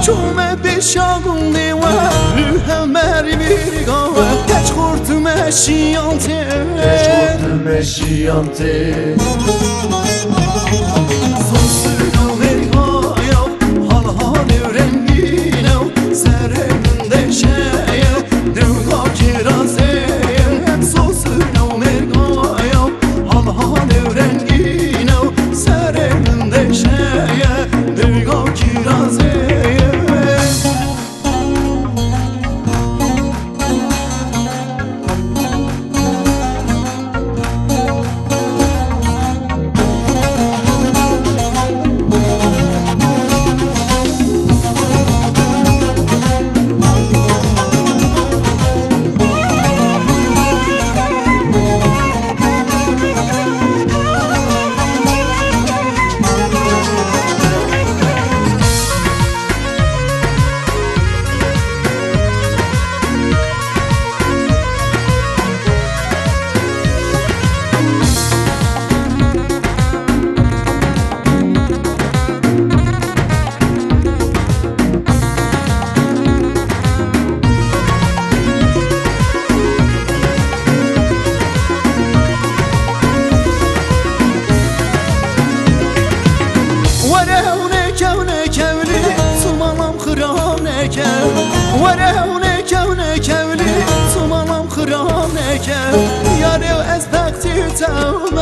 چومه بشاگون دیوه روح مری بیرگاوه کچ خورتم شیانته Sosuna mergaya hal rengine serinde şeye dünya kirazeye Sosuna mergaya hal rengine serinde şeye dünya kirazeye ورهونه كونه كولي صمالم خرانك ياري أزبقتي تاومي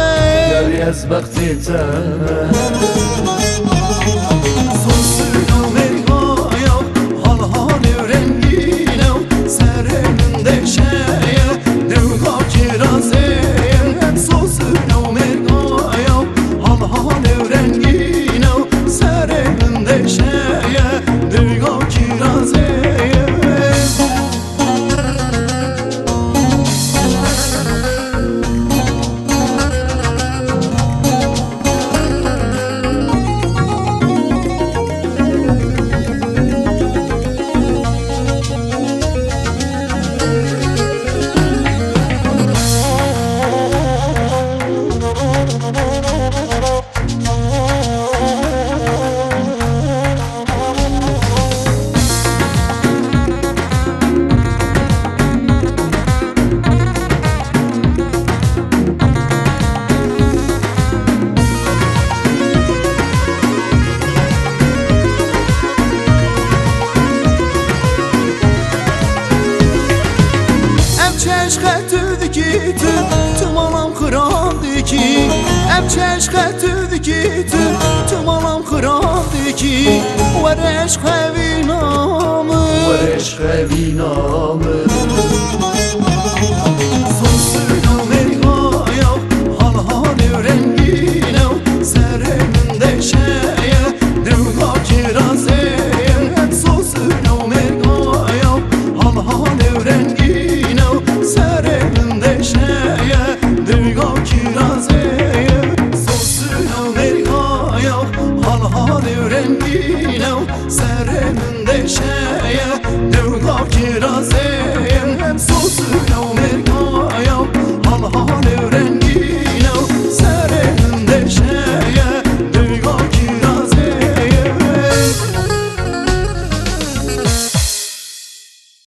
ياري أزبقتي تاومي Sosuna mergaya hal rengine serinde şeye dünya kirazeye Sosuna mergaya hal rengine serinde şeye dünya kirazeye Tumalam kırandı ki Em çeşketüdü ki Tumalam kırandı ki Ve reşk evi namı